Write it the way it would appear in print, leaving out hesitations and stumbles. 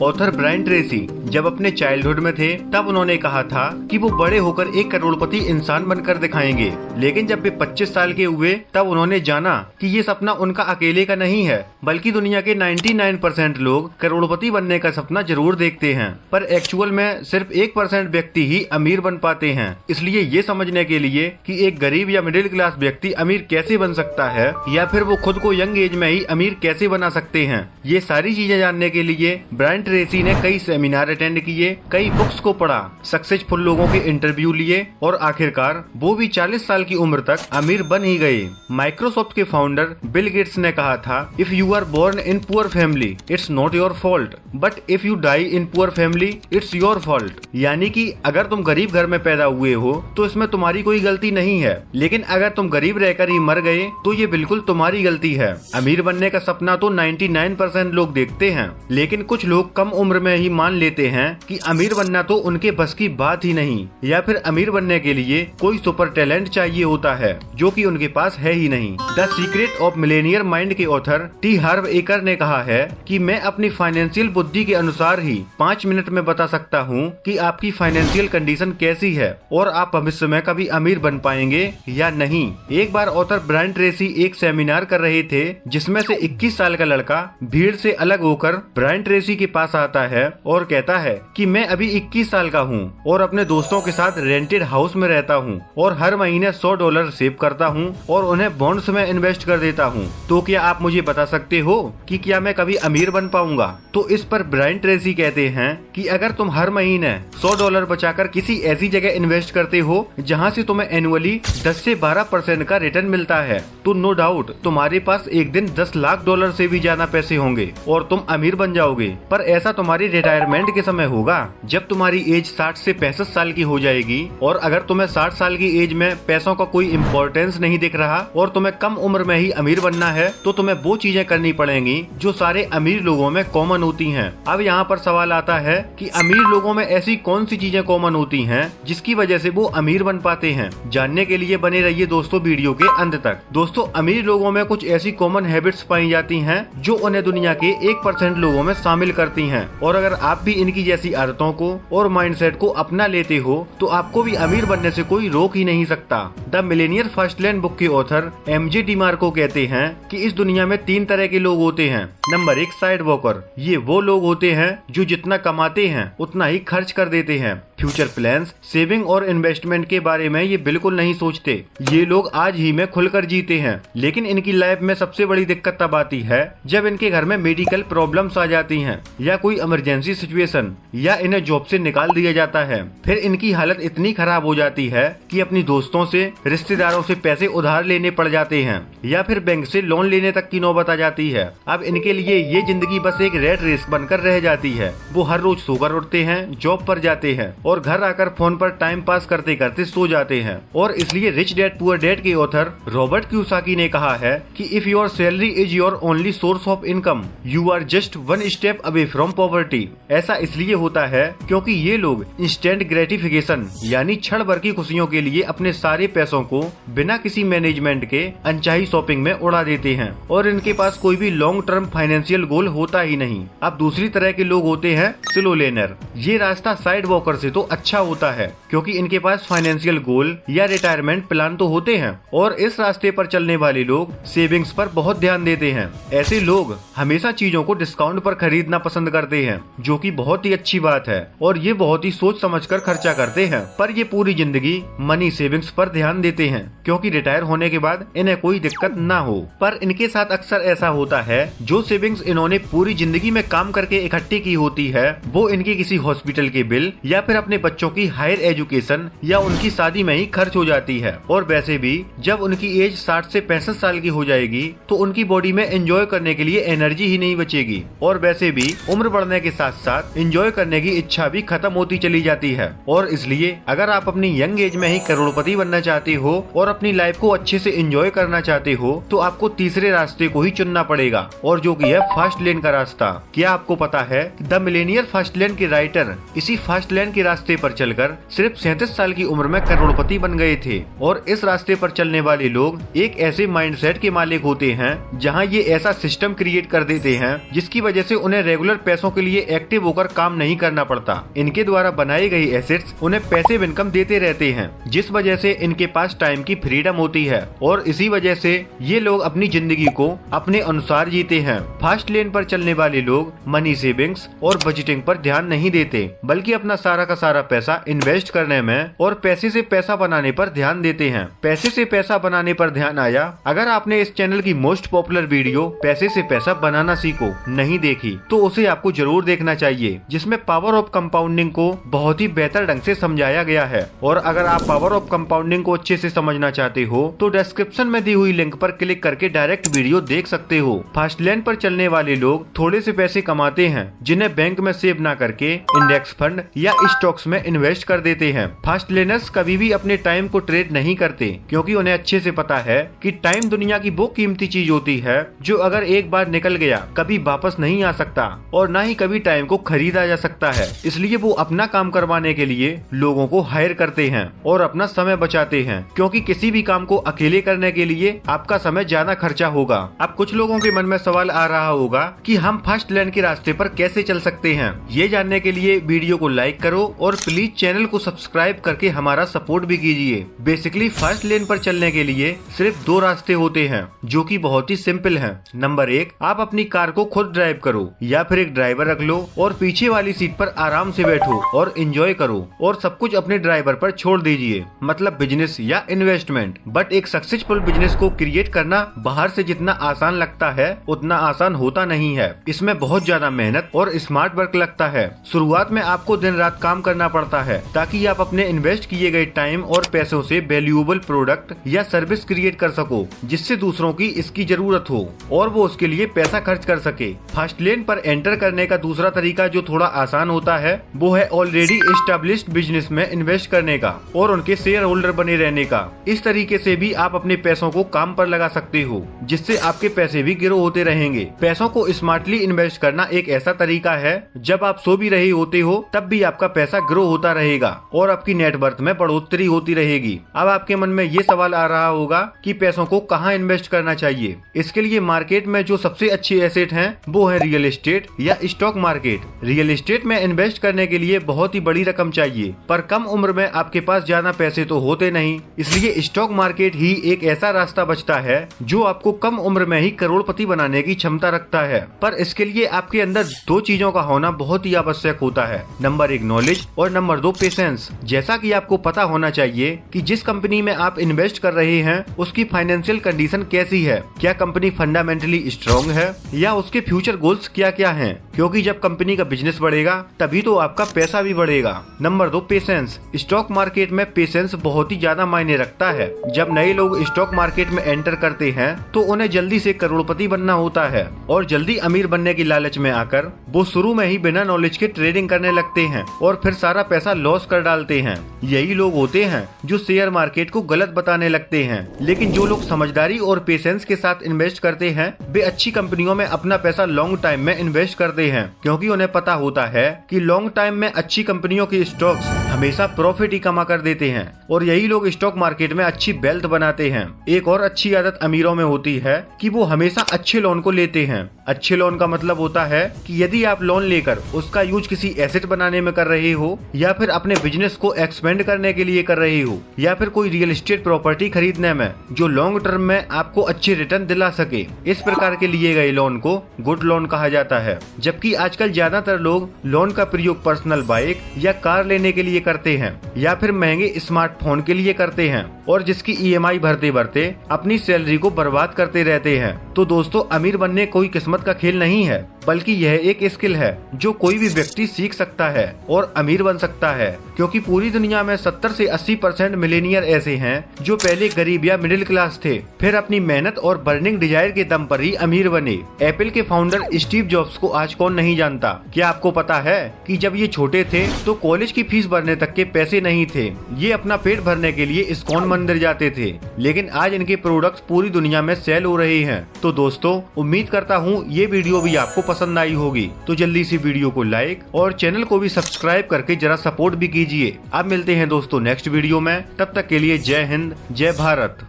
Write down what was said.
Author Brian Tracy जब अपने childhood में थे तब उन्होंने कहा था कि वो बड़े होकर एक करोड़पति इंसान बनकर दिखाएंगे, लेकिन जब वे 25 साल के हुए तब उन्होंने जाना कि ये सपना उनका अकेले का नहीं है, बल्कि दुनिया के 99% लोग करोड़पति बनने का सपना जरूर देखते हैं, पर एक्चुअल में सिर्फ 1% व्यक्ति ही अमीर बन पाते हैं। इसलिए ये समझने के लिए कि एक गरीब या मिडिल क्लास व्यक्ति अमीर कैसे बन सकता है या फिर वो खुद को यंग एज में ही अमीर कैसे बना सकते हैं, ये सारी चीजें जानने के लिए ब्रायन ट्रेसी ने कई सेमिनार अटेंड किए, कई बुक्स को पढ़ा, सक्सेसफुल लोगों के इंटरव्यू लिए और आखिरकार वो भी 40 साल की उम्र तक अमीर बन ही गए। माइक्रोसॉफ्ट के फाउंडर बिल गेट्स ने कहा था, if you are born in poor family it's not your fault, but if you die in poor family it's your fault. यानी कि अगर तुम गरीब घर में पैदा हुए हो तो इसमें तुम्हारी कोई गलती नहीं है, लेकिन अगर तुम गरीब रहकर ही मर गए तो ये बिल्कुल तुम्हारी गलती है। अमीर बनने का सपना तो 99% लोग देखते हैं, लेकिन कुछ लोग कम उम्र में ही मान लेते हैं कि अमीर बनना तो उनके बस की बात ही नहीं, या फिर अमीर बनने के लिए कोई सुपर टैलेंट चाहिए होता है जो कि उनके पास है ही नहीं। The secret of Millionaire mind के ऑथर टी हार्व एकर ने कहा है कि मैं अपनी फाइनेंशियल बुद्धि के अनुसार ही 5 मिनट में बता सकता हूँ कि आपकी फाइनेंशियल कंडीशन कैसी है और आप भविष्य में कभी अमीर बन पाएंगे या नहीं। एक बार ऑथर ब्रायन ट्रेसी एक सेमिनार कर रहे थे जिसमें से 21 साल का लड़का भीड़ से अलग होकर ब्रायन ट्रेसी के पास आता है और कहता है कि मैं अभी 21 साल का हूँ और अपने दोस्तों के साथ रेंटेड हाउस में रहता हूँ और हर महीने $100 सेव करता हूँ और उन्हें बॉन्ड्स में इन्वेस्ट कर देता हूँ। तो क्या आप मुझे बता सकते हो कि क्या मैं कभी अमीर बन पाऊंगा? तो इस पर ब्रायन ट्रेसी कहते हैं कि अगर तुम हर महीने $100 बचाकर किसी ऐसी जगह इन्वेस्ट करते हो जहाँ से तुम्हें एनुअली 10 से 12% का रिटर्न मिलता है, तो नो डाउट तुम्हारे पास एक दिन $10 लाख से भी ज्यादा पैसे होंगे और तुम अमीर बन जाओगे। पर ऐसा तुम्हारी रिटायरमेंट के समय होगा जब तुम्हारी एज 60 से 65 साल की हो जाएगी, और अगर तुम्हें 60 साल की एज में पैसों का कोई इम्पोर्टेंस नहीं दिख रहा और तुम्हें कम उम्र में ही अमीर बनना है, तो तुम्हें वो चीजें करनी पड़ेंगी जो सारे अमीर लोगों में कॉमन होती हैं। अब यहाँ पर सवाल आता है कि अमीर लोगों में ऐसी कौन सी चीजें कॉमन होती हैं जिसकी वजह से वो अमीर बन पाते हैं। जानने के लिए बने रहिए दोस्तों वीडियो के अंत तक। दोस्तों, अमीर लोगों में कुछ ऐसी कॉमन हैबिट्स पाई जाती हैं जो उन्हें दुनिया के 1% लोगों में शामिल करती हैं, और अगर आप भी इनकी जैसी आदतों को और माइंडसेट को अपना लेते हो तो आपको भी अमीर बनने से कोई रोक ही नहीं सकता। The Millionaire first land book के ऑथर MJ डिमार्को कहते हैं कि इस दुनिया में 3 तरह के लोग होते हैं। Number 1, side walker. ये वो लोग होते हैं जो जितना कमाते हैं उतना ही खर्च कर देते हैं। फ्यूचर प्लान्स, सेविंग और इन्वेस्टमेंट के बारे में ये बिल्कुल नहीं सोचते। ये लोग आज ही में खुलकर जीते हैं, लेकिन इनकी लाइफ में सबसे बड़ी दिक्कत तब आती है जब इनके घर में मेडिकल प्रॉब्लम्स आ जाती हैं या कोई इमरजेंसी सिचुएशन, या इन्हें जॉब से निकाल दिया जाता है। फिर इनकी हालत इतनी खराब हो जाती है कि अपनी दोस्तों से, रिश्तेदारों से पैसे उधार लेने पड़ जाते हैं या फिर बैंक से लोन लेने तक की नौबत आ जाती है। अब इनके लिए ये जिंदगी बस एक रेट रेस बनकर रह जाती है। वो हर रोज सोकर उठते हैं, जॉब पर जाते हैं और घर आकर फोन पर टाइम पास करते करते सो जाते हैं। और इसलिए रिच डैड पुअर डैड के ऑथर रॉबर्ट कियोसाकी ने कहा है कि if your salary is your only source of income you are just 1 step away from poverty. ऐसा इसलिए होता है क्योंकि ये लोग इंस्टेंट ग्रेटिफिकेशन यानी क्षण भर की खुशियों के लिए अपने सारे पैसों को बिना किसी मैनेजमेंट के अनचाही शॉपिंग में उड़ा देते हैं और इनके पास कोई भी लॉन्ग टर्म फाइनेंशियल गोल होता ही नहीं। अब दूसरी तरह के लोग होते हैं स्लो लेनर। ये रास्ता साइड वॉकर से तो अच्छा होता है क्योंकि इनके पास फाइनेंशियल गोल या रिटायरमेंट प्लान तो होते हैं, और इस रास्ते पर चलने वाले लोग सेविंग्स पर बहुत ध्यान देते हैं। ऐसे लोग हमेशा चीजों को डिस्काउंट पर खरीदना पसंद करते हैं, जो कि बहुत ही अच्छी बात है, और ये बहुत ही सोच समझकर खर्चा करते हैं। पर ये पूरी जिंदगी मनी सेविंग्स पर ध्यान देते हैं क्योंकि रिटायर होने के बाद इन्हें कोई दिक्कत ना हो। पर इनके साथ अक्सर ऐसा होता है जो सेविंग्स इन्होंने पूरी जिंदगी में काम करके इकट्ठी की होती है वो इनकी किसी हॉस्पिटल के बिल या फिर अपने बच्चों की हायर एजुकेशन या उनकी शादी में ही खर्च हो जाती है। और वैसे भी जब उनकी एज 60 से 65 साल की हो जाएगी तो उनकी बॉडी में एंजॉय करने के लिए एनर्जी ही नहीं बचेगी, और वैसे भी उम्र बढ़ने के साथ साथ एंजॉय करने की इच्छा भी खत्म होती चली जाती है। और इसलिए अगर आप अपनी यंग एज में ही करोड़पति बनना चाहते हो और अपनी लाइफ को अच्छे से एंजॉय करना चाहते हो तो आपको तीसरे रास्ते को ही चुनना करना पड़ेगा, और जो कि है फास्ट लेन का रास्ता। क्या आपको पता है द मिलेनियर फास्ट लेन के राइटर इसी फास्ट लेन के रास्ते पर चलकर सिर्फ 37 साल की उम्र में करोड़पति बन गए थे। और इस रास्ते पर चलने वाले लोग एक ऐसे माइंडसेट के मालिक होते हैं जहां ये ऐसा सिस्टम क्रिएट कर देते हैं जिसकी वजह से उन्हें रेगुलर पैसों के लिए एक्टिव होकर काम नहीं करना पड़ता। इनके द्वारा बनाए गए एसेट्स उन्हें पैसिव इनकम देते रहते हैं, जिस वजह से इनके पास टाइम की फ्रीडम होती है और इसी वजह से ये लोग अपनी जिंदगी को अपने अनुसार जीते हैं। फास्ट लेन पर चलने वाले लोग मनी सेविंग्स और बजटिंग पर ध्यान नहीं देते, बल्कि अपना सारा का सारा पैसा इन्वेस्ट करने में और पैसे से पैसा बनाने पर ध्यान देते हैं। पैसे से पैसा बनाने पर ध्यान आया, अगर आपने इस चैनल की मोस्ट पॉपुलर वीडियो पैसे से पैसा बनाना सीखो नहीं देखी तो उसे आपको जरूर देखना चाहिए, जिसमें पावर ऑफ कंपाउंडिंग को बहुत ही बेहतर ढंग से समझाया गया है। और अगर आप पावर ऑफ कंपाउंडिंग को अच्छे से समझना चाहते हो तो डिस्क्रिप्शन में दी हुई लिंक पर क्लिक करके डायरेक्ट वीडियो देख सकते हो। फास्ट लेन पर चलने वाले लोग थोड़े से पैसे कमाते हैं जिन्हें बैंक में सेव ना करके इंडेक्स फंड या स्टॉक्स में इन्वेस्ट कर देते हैं। फास्ट लेनर्स कभी भी अपने टाइम को ट्रेड नहीं करते, क्योंकि उन्हें अच्छे से पता है कि टाइम दुनिया की वो कीमती चीज होती है जो अगर एक बार निकल गया कभी वापस नहीं आ सकता, और न ही कभी टाइम को खरीदा जा सकता है। इसलिए वो अपना काम करवाने के लिए लोगों को हायर करते हैं और अपना समय बचाते हैं, क्योंकि किसी भी काम को अकेले करने के लिए आपका समय ज्यादा खर्चा होगा। अब कुछ लोगों के मन में सवाल आ रहा होगा कि हम फास्ट लेन के रास्ते पर कैसे चल सकते हैं। ये जानने के लिए वीडियो को लाइक करो और प्लीज चैनल को सब्सक्राइब करके हमारा सपोर्ट भी कीजिए। बेसिकली फास्ट लेन पर चलने के लिए सिर्फ दो रास्ते होते हैं जो कि बहुत ही सिंपल हैं। नंबर 1, आप अपनी कार को खुद ड्राइव करो या फिर एक ड्राइवर रख लो और पीछे वाली सीट पर आराम से बैठो और एंजॉय करो और सब कुछ अपने ड्राइवर पर छोड़ दीजिए, मतलब बिजनेस या इन्वेस्टमेंट। बट एक सक्सेसफुल बिजनेस को क्रिएट करना बाहर से जितना आसान लगता है उतना आसान होता नहीं है। इसमें बहुत ज्यादा मेहनत और स्मार्ट वर्क लगता है। शुरुआत में आपको दिन रात काम करना पड़ता है ताकि आप अपने इन्वेस्ट किए गए टाइम और पैसों से वैल्यूएबल प्रोडक्ट या सर्विस क्रिएट कर सको, जिससे दूसरों की इसकी जरूरत हो और वो उसके लिए पैसा खर्च कर सके। फास्ट लेन पर एंटर करने का दूसरा तरीका जो थोड़ा आसान होता है वो है ऑलरेडी एस्टेब्लिश्ड बिजनेस में इन्वेस्ट करने का और उनके शेयर होल्डर बने रहने का। इस तरीके से भी आप अपने पैसों को काम पर लगा सकते हो, जिससे आपके पैसे भी ग्रो होते रहेंगे। पैसों को स्मार्टली इन्वेस्ट करना एक ऐसा तरीका है जब आप सो भी रहे होते हो तब भी आपका पैसा ग्रो होता रहेगा और आपकी नेटवर्थ में बढ़ोतरी होती रहेगी। अब आपके मन में ये सवाल आ रहा होगा कि पैसों को कहाँ इन्वेस्ट करना चाहिए। इसके लिए मार्केट में जो सबसे अच्छी एसेट हैं वो है रियल एस्टेट या स्टॉक मार्केट। रियल एस्टेट में इन्वेस्ट करने के लिए बहुत ही बड़ी रकम चाहिए, पर कम उम्र में आपके पास ज्यादा पैसे तो होते नहीं, इसलिए स्टॉक मार्केट ही एक ऐसा रास्ता बचता है जो आपको कम उम्र में ही करोड़पति बनाने की क्षमता रखता है। पर इसके लिए आपके अंदर दो चीजों का होना बहुत ही आवश्यक होता है। नंबर 1 नॉलेज और नंबर 2 पेशेंस। जैसा कि आपको पता होना चाहिए कि जिस कंपनी में आप इन्वेस्ट कर रहे हैं उसकी फाइनेंशियल कंडीशन कैसी है, क्या कंपनी फंडामेंटली स्ट्रॉन्ग है या उसके फ्यूचर गोल्स क्या क्या हैं, क्योंकि जब कंपनी का बिजनेस बढ़ेगा तभी तो आपका पैसा भी बढ़ेगा। Number 2 patience. स्टॉक मार्केट में पेशेंस बहुत ही ज्यादा मायने रखता है। जब नए लोग स्टॉक मार्केट में एंटर करते हैं तो उन्हें जल्दी से करोड़पति बनना होता है और जल्दी अमीर बनने की लालच में आकर वो शुरू में ही बिना नॉलेज के ट्रेडिंग करने लगते हैं और फिर सारा पैसा लॉस कर डालते हैं। यही लोग होते हैं जो शेयर मार्केट को गलत बताने लगते हैं। लेकिन जो लोग समझदारी और पेशेंस के साथ इन्वेस्ट करते हैं वे अच्छी कंपनियों में अपना पैसा लॉन्ग टाइम में इन्वेस्ट करते हैं, क्योंकि उन्हें पता होता है कि लॉन्ग टाइम में अच्छी कंपनियों के स्टॉक्स हमेशा प्रॉफिट ही कमा कर देते हैं और यही लोग स्टॉक मार्केट में अच्छी वेल्थ बनाते हैं। एक और अच्छी आदत अमीरों में होती है कि वो हमेशा अच्छे लोन को लेते हैं। अच्छे लोन का मतलब होता है कि यदि आप लोन लेकर उसका यूज किसी एसेट बनाने में कर रहे हो या फिर अपने बिजनेस को एक्सपेंड करने के लिए कर रहे हो या फिर कोई रियल एस्टेट प्रॉपर्टी खरीदने में जो लॉन्ग टर्म में आपको अच्छे रिटर्न दिला सके, इस प्रकार के लिए गए लोन को गुड लोन कहा जाता है। जबकि आजकल ज्यादातर लोग लोन का प्रयोग पर्सनल बाइक या कार लेने के लिए करते हैं या फिर महंगे स्मार्टफोन के लिए करते हैं और जिसकी EMI भरते भरते अपनी सैलरी को बर्बाद करते रहते हैं। तो दोस्तों, अमीर बनने कोई किस्मत का खेल नहीं है, बल्कि यह एक स्किल है जो कोई भी व्यक्ति सीख सकता है और अमीर बन सकता है, क्योंकि पूरी दुनिया में 70 से 80% मिलेनियर ऐसे हैं जो पहले गरीब या मिडिल क्लास थे, फिर अपनी मेहनत और बर्निंग डिजायर के दम पर ही अमीर बने। एप्पल के फाउंडर स्टीव जॉब्स को आज कौन नहीं जानता। क्या आपको पता है कि जब ये छोटे थे तो कॉलेज की फीस भरने तक के पैसे नहीं थे। ये अपना पेट भरने के लिए इस्कॉन मंदिर जाते थे, लेकिन आज इनके प्रोडक्ट्स पूरी दुनिया में सेल हो रहे हैं। तो दोस्तों, उम्मीद करता हूँ ये वीडियो भी आपको पसंद आई होगी। तो जल्दी से वीडियो को लाइक और चैनल को भी सब्सक्राइब करके जरा सपोर्ट भी कीजिए। अब मिलते हैं दोस्तों नेक्स्ट वीडियो में, तब तक के लिए जय हिंद, जय भारत।